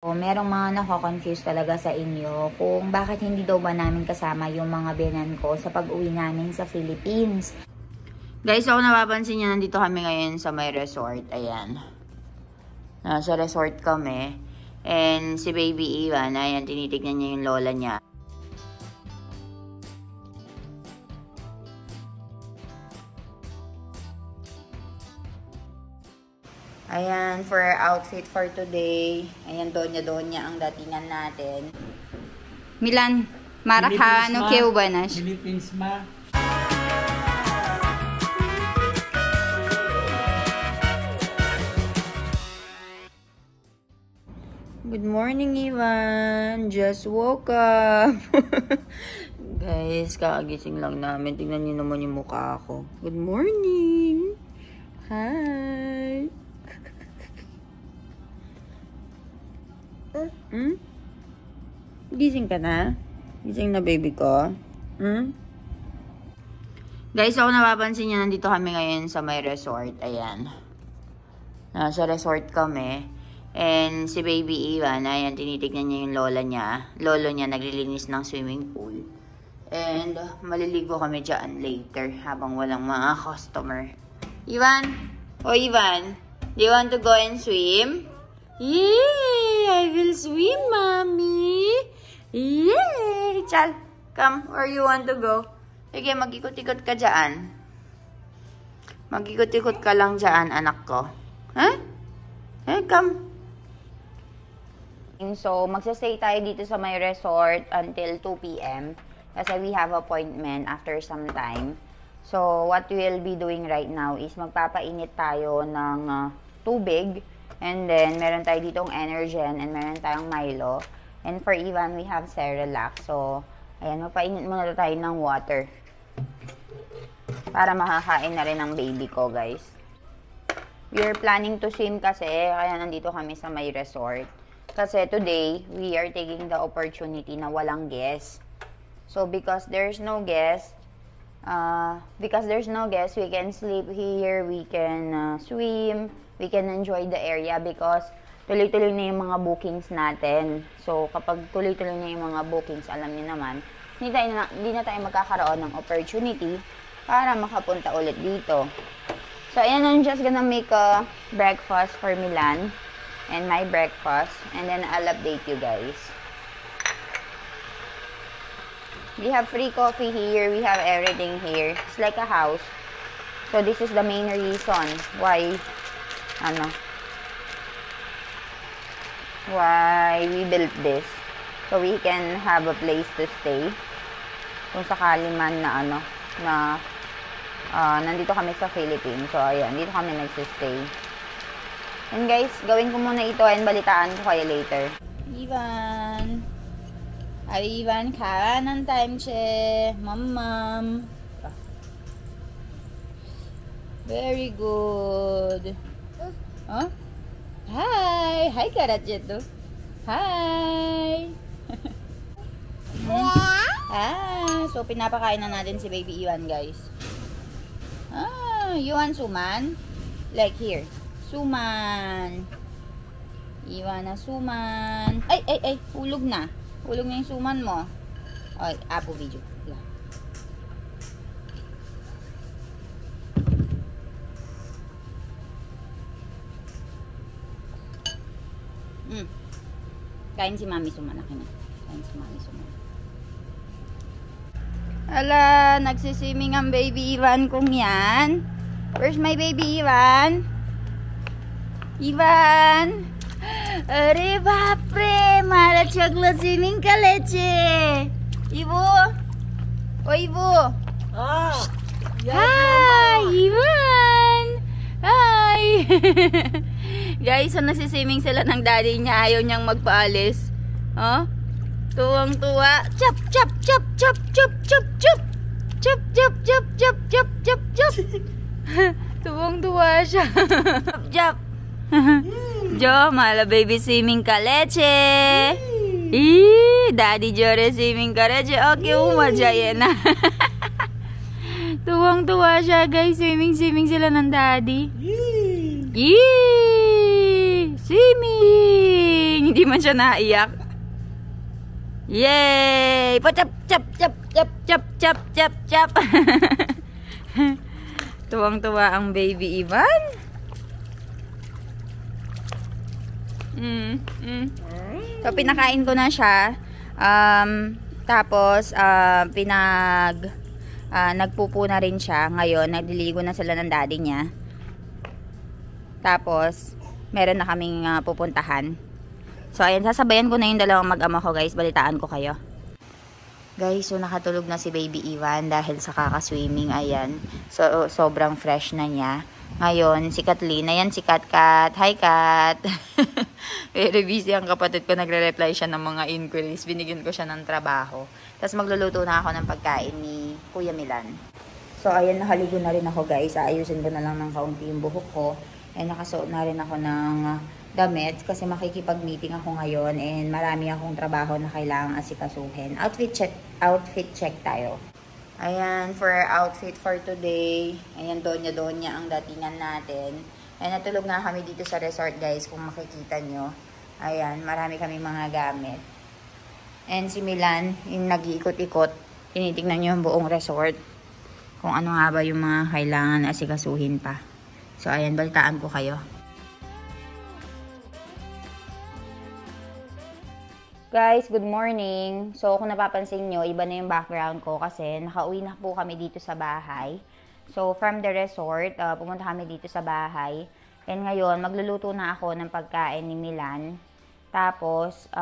Merong mga nako-confuse talaga sa inyo kung bakit hindi daw ba namin kasama yung mga biyanan ko sa pag-uwi namin sa Philippines. Guys, ako napapansin niyo, nandito kami ngayon sa may resort. Ayan. Nasa resort kami. And si Baby Ivan, ayan, tinitignan niya yung lola niya. Ayan, for our outfit for today. Ayan, donya-donya ang datingan natin. Milan, maraka, ano kayo ba na? Philippines ma. Good morning, Ivan. Just woke up. Guys, kakagising lang namin. Tingnan niyo naman yung mukha ko. Good morning. Hi. Gising ka na? Gising na baby ko? Guys, ako napapansin niyo, nandito kami ngayon sa may resort. Ayan. Nasa resort kami. And si Baby Ivan, ayan, tinitignan niya yung lola niya. Lolo niya naglilinis ng swimming pool. And maliligo kami dyan later habang walang mga customer. Ivan? Oh, Ivan? Do you want to go and swim? Yay! I will swim, mommy! Yay! Chal, come. Where you want to go? Sige, mag-ikot-ikot ka dyan. Mag-ikot-ikot ka lang dyan, anak ko. Huh? Come. So, magsastay tayo dito sa may resort until 2 p.m. Kasi we have appointment after some time. So, what we'll be doing right now is magpapainit tayo ng tubig. And then, meron tayo ditong Energen and meron tayong Milo. And for Ivan, we have Cerelac. So, ayan, magpainit muna tayo ng water. Para makakain na rin ang baby ko, guys. We are planning to swim kasi, kaya nandito kami sa may resort. Kasi today, we are taking the opportunity na walang guests. So, because there's no guests, we can sleep here, we can swim, we can enjoy the area because tuloy-tuloy na yung mga bookings natin. So, kapag tuloy-tuloy na yung mga bookings, alam niyo naman, hindi na tayo magkakaroon ng opportunity para makapunta ulit dito. So, ayan, I'm just gonna make a breakfast for Milan and my breakfast, and then I'll update you guys. We have free coffee here, we have everything here. It's like a house. So, this is the main reason why we built this. So, we can have a place to stay. Kung sakali man na nandito kami sa Philippines. So, ayan, dito kami nagsistay. And guys, gawin ko muna ito and balitaan ko kayo later. Ivan! Ay, Ivan, kanan time che. Mom. Very good. Huh? Hi! Hi, Karacheto. Hi! So pinapakain na natin si Baby Ivan, guys. You want suman? Like here. Suman. Iwan na suman. Ay, hulog na. Hulog na yung suman mo. Ay, apo video. Kain si Mami suman. Akin na. Kain si Mami suman. Ala, nagsiswimming ang Baby Ivan kong yan. Where's my Baby Ivan? Ivan! अरे बाप रे, मारा चकला स्विमिंग का लेचे. Ivo! O Ivo! Hi! Ivan! Hi! Guys, so nagsiswimming sila ng daddy niya. Ayaw niyang magpaalis. Oh? Tuwang-tuwa. Chop, chop, chop, chop, chop, chop, chop. Chop, chop, chop, chop, chop, chop, chop. Tuwang-tuwa siya. Chop, chop. Jo, mala baby swimming ka leche. Daddy Jore swimming ka leche. Okay, umadya yan na. Tuwang-tuwa siya, guys. Swimming sila ng daddy. Yee! Swimming! Hindi man siya naiyak. Yay! Pa-chap, chap, chap, chap, chap, chap, chap, chap. Tuwang-tuwa ang baby Ivan. So, pinakain ko na siya. Tapos, nagpupo na rin siya. Ngayon, nagliligo na sila ng daddy niya. Tapos, meron na kaming pupuntahan. So, ayan, sasabayan ko na yung dalawang mag-ama ko, guys. Balitaan ko kayo. Guys, so nakatulog na si baby Ivan dahil sa kakaswimming. Ayan. So, sobrang fresh na niya. Ngayon, si Kathleen. Ayan, si Kat. Hi, Kat. Very busy ang kapatid ko. Nagre-reply siya ng mga inquiries. Binigyan ko siya ng trabaho. Tapos, magluluto na ako ng pagkain ni Kuya Milan. So, ayan, nakaligo na rin ako, guys. Aayusin ko na lang ng kaunti yung buhok ko. And nakasuot na rin ako ng damit kasi makikipag-meeting ako ngayon and marami akong trabaho na kailangang asikasuhin. Outfit check tayo. Ayan, for our outfit for today. Ayan, donya-donya ang datingan natin. Ayan, natulog nga kami dito sa resort, guys, kung makikita nyo. Ayan, marami kami mga gamit. And si Milan, yung nag-iikot-ikot, tinitignan nyo yung buong resort. Kung ano nga ba yung mga kailangan asikasuhin pa. So, ayan, balitaan ko kayo. Guys, good morning. So, kung napapansin nyo, iba na yung background ko kasi nakauwi na po kami dito sa bahay. So, from the resort, pumunta kami dito sa bahay. And ngayon, magluluto na ako ng pagkain ni Milan. Tapos,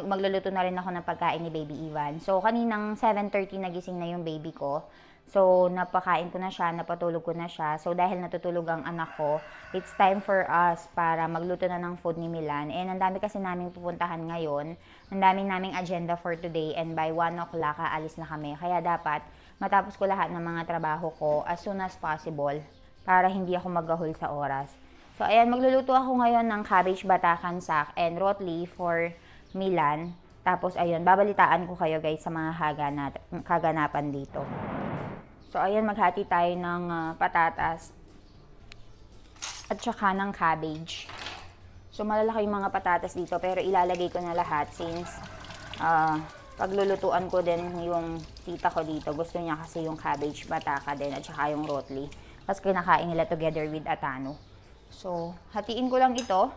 magluluto na rin ako ng pagkain ni baby Ivan. So, kaninang 7:30 nagising na yung baby ko. So, napakain ko na siya, napatulog ko na siya. So, dahil natutulog ang anak ko, it's time for us para magluto na ng food ni Milan. And ang dami kasi naming pupuntahan ngayon. Ang daming naming agenda for today. And by 1 o'clock, aalis na kami. Kaya dapat matapos ko lahat ng mga trabaho ko as soon as possible para hindi ako magahol sa oras. So, ayan, magluluto ako ngayon ng cabbage batakan sak and rotli for Milan. Tapos, ayun, babalitaan ko kayo guys sa mga kaganapan dito. So, ayan, maghati tayo ng patatas at saka ng cabbage. So, malalaki yung mga patatas dito pero ilalagay ko na lahat since paglulutuan ko din yung tita ko dito. Gusto niya kasi yung cabbage bataka din at saka yung rotli. Tapos kinakain nila together with atano. So, hatiin ko lang ito.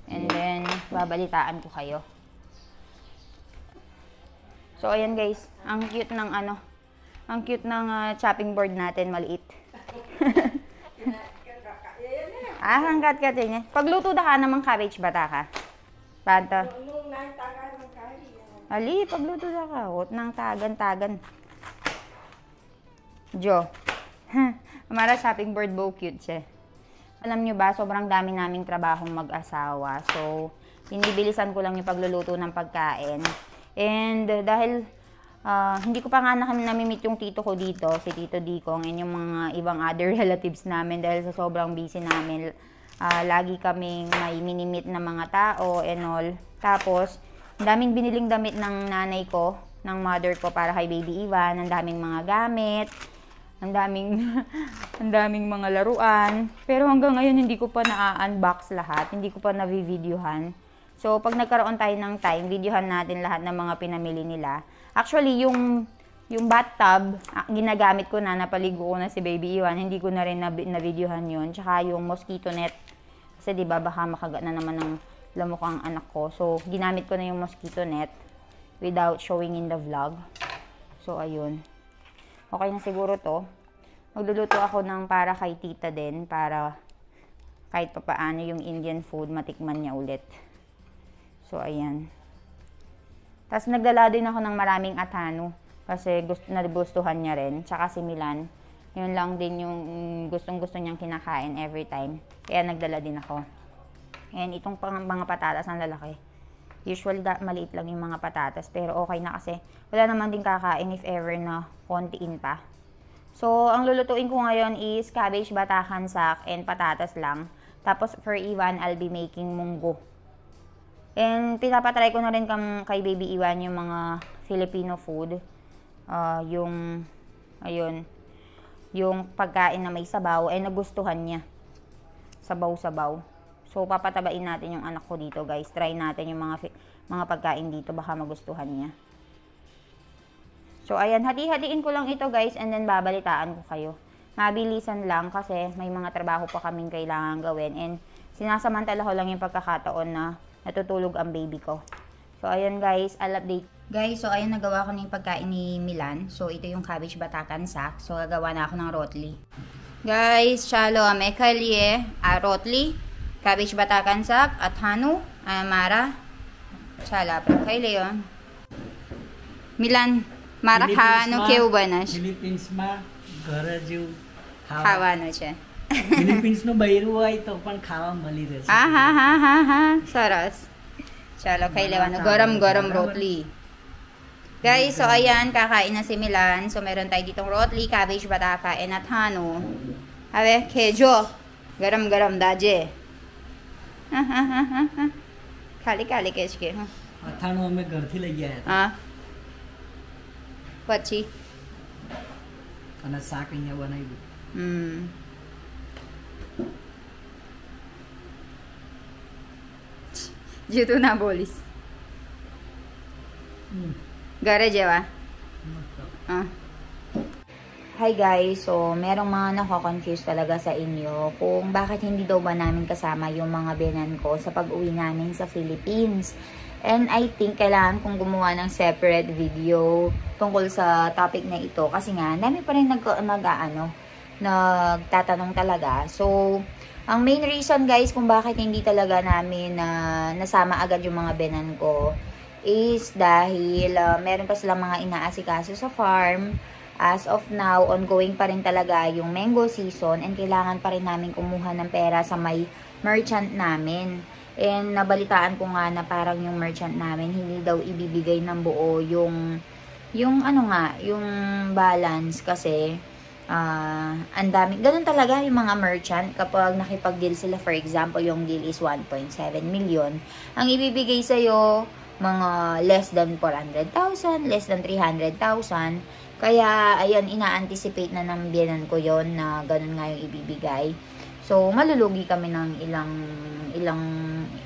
And then, babalitaan ko kayo. So, ayan guys, ang cute ng chopping board natin, maliit. Hanggat niya. Pagluto na ka namang cabbage bata ka. Banta. Ali, pagluto na ka. Huwag nang tagan-tagan. Jo. Mara shopping board bo cute siya. Alam nyo ba, sobrang dami naming trabahong mag-asawa. So, hinibilisan ko lang yung pagluluto ng pagkain. And dahil hindi ko pa nga namimit yung tito ko dito, si Tito Dikong, and yung mga ibang other relatives namin dahil sa sobrang busy namin. Lagi kaming may minimit na mga tao and all. Tapos, ang daming biniling damit ng nanay ko, ng mother ko para kay baby Ivan. Ang daming mga gamit, ang daming mga laruan. Pero hanggang ngayon hindi ko pa na-unbox lahat, hindi ko pa na-videohan. So, pag nagkaroon tayo ng time, videohan natin lahat ng mga pinamili nila. Actually, yung bathtub, ginagamit ko na, napaligo ko na si baby Iwan. Hindi ko na rin na-videohan yun. Tsaka yung mosquito net. Kasi diba, baka makagat na naman ng lamok ang anak ko. So, ginamit ko na yung mosquito net without showing in the vlog. So, ayun. Okay na siguro to. Magluluto ako ng para kay tita din. Para kahit papaano yung Indian food, matikman niya ulit. So, ayan. Tapos, nagdala din ako ng maraming atano. Kasi nagustuhan niya rin. Tsaka si Milan. Yun lang din yung gustong-gusto niyang kinakain every time. Kaya nagdala din ako. And itong mga patatas ang lalaki. Usually, maliit lang yung mga patatas. Pero okay na kasi wala naman din kakain if ever na kontiin pa. So, ang lulutuin ko ngayon is cabbage batakan sak and patatas lang. Tapos, for Ivan, I'll be making munggo. And pinapatry ko na rin kay baby Iwan yung mga Filipino food. Yung pagkain na may sabaw ay nagustuhan niya. sabaw-sabaw. So, papatabain natin yung anak ko dito, guys. Try natin yung mga pagkain dito. Baka magustuhan niya. So, ayan. Hati-hatiin ko lang ito, guys. And then, babalitaan ko kayo. Mabilisan lang kasi may mga trabaho pa kaming kailangan gawin. And, sinasamantala ko lang yung pagkakataon na natutulog ang baby ko. So, ayan, guys. I'll update. Guys, so, ayan. Nagawa ko na yung pagkain ni Milan. So, ito yung cabbage batakan sak. So, gagawa na ako ng rotli. Guys, shalom. Ekalye, rotli. Cabbage batakan sak at hanu, mara. Shala, kay Leon. Milan, mara hanu કેવું ફિલિપિન્સ માં ઘર જેવું ખાવાનું છે. ફિલિપિન્સ નું બૈરું હોય તો પણ ખાવા મળી રહેશે. હા. સરસ. Chalo, kay Leon. Garam-garam rotli. Guys, so ayan, kakain na si Milan. So meron tayo ditong rotli, cabbage bataka, and at hanu. Awe, kejo. Garam-garam daje. ખાલી કે છે અથાણું અમે ઘરથી લઈ ગયા હતા. હા પછી અને શાક અહીંયા બનાવ્યું. જુતું ના બોલીશ. ઘરે જવા. Hi guys, so merong mga nako-confuse talaga sa inyo kung bakit hindi daw ba namin kasama yung mga biyanan ko sa pag-uwi namin sa Philippines. And I think kailangan kong gumawa ng separate video tungkol sa topic na ito kasi nga dami pa rin nagtatanong talaga. So, ang main reason guys kung bakit hindi talaga namin nasama agad yung mga biyanan ko is dahil meron pa silang mga inaasikaso sa farm. As of now, ongoing pa rin talaga yung mango season and kailangan pa rin namin kumuha ng pera sa may merchant namin. And nabalitaan ko nga na parang yung merchant namin hindi daw ibibigay ng buo yung balance kasi ang dami. Ganun talaga yung mga merchant kapag nakipag-deal sila, for example, yung deal is 1.7 million. Ang ibibigay sa'yo, mga less than 400,000, less than 300,000. Kaya, ayan, ina-anticipate na ng biyanan ko yon na ganun nga yung ibibigay. So, malulugi kami ng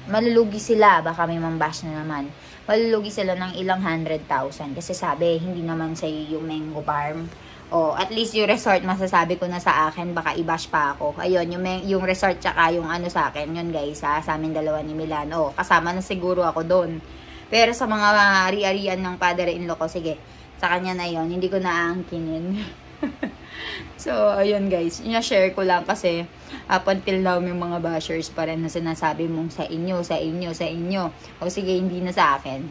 malulugi sila, baka may mambash na naman. Malulugi sila ng ilang 100,000 kasi sabi, hindi naman sa yung mango farm. O, at least yung resort, masasabi ko na sa akin, baka i-bash pa ako. Ayun, yung resort tsaka yung ano sa akin, yun guys, sa amin dalawa ni Milan. O, kasama na siguro ako doon. Pero sa mga ari-arian ng father-in-law ko, sige, sa kanya na yon, hindi ko naangkinin. So, ayun guys, ina-share ko lang kasi up until now may mga bashers pa rin na sinasabi mong sa inyo. O sige, hindi na sa akin.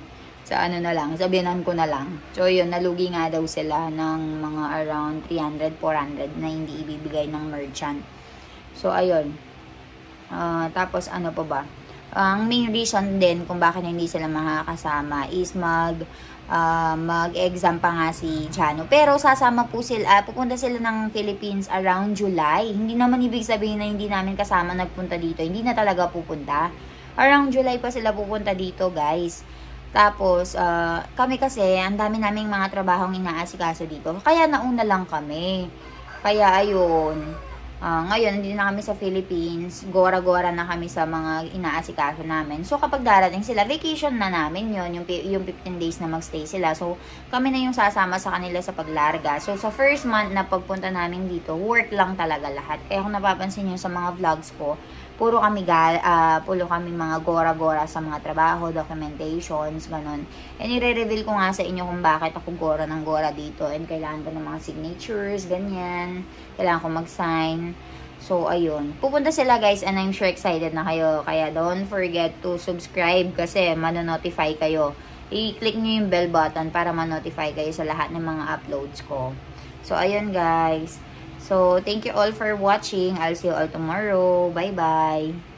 Sa ano na lang, sabihanan ko na lang. So, yun, nalugi nga daw sila ng mga around 300, 400 na hindi ibibigay ng merchant. So, ayun. Tapos, ano pa ba? Ang main reason din kung bakit hindi sila makakasama is mag-exam pa nga si Jano. Pero sasama po sila, pupunta sila ng Philippines around July. Hindi naman ibig sabihin na hindi namin kasama nagpunta dito. Hindi na talaga pupunta. Around July pa sila pupunta dito, guys. Tapos, kami kasi, ang dami naming mga trabahong inaasikaso dito. Kaya nauna lang kami. Kaya, ayun. Ngayon, hindi na kami sa Philippines. Gora-gora na kami sa mga inaasikaso namin. So, kapag darating sila, vacation na namin yun. Yung 15 days na magstay sila. So, kami na yung sasama sa kanila sa paglarga. So, sa first month na pagpunta namin dito, work lang talaga lahat. Kaya kung napapansin nyo sa mga vlogs ko, puro kami mga gora-gora sa mga trabaho, documentations, ganun. And i-reveal ko nga sa inyo kung bakit ako gora ng gora dito. And kailangan ko ng mga signatures, ganyan. Kailangan ko mag-sign. So, ayun. Pupunta sila guys and I'm sure excited na kayo. Kaya don't forget to subscribe kasi manonotify kayo. I-click nyo yung bell button para manotify kayo sa lahat ng mga uploads ko. So, ayun guys. So, thank you all for watching. I'll see you all tomorrow. Bye-bye.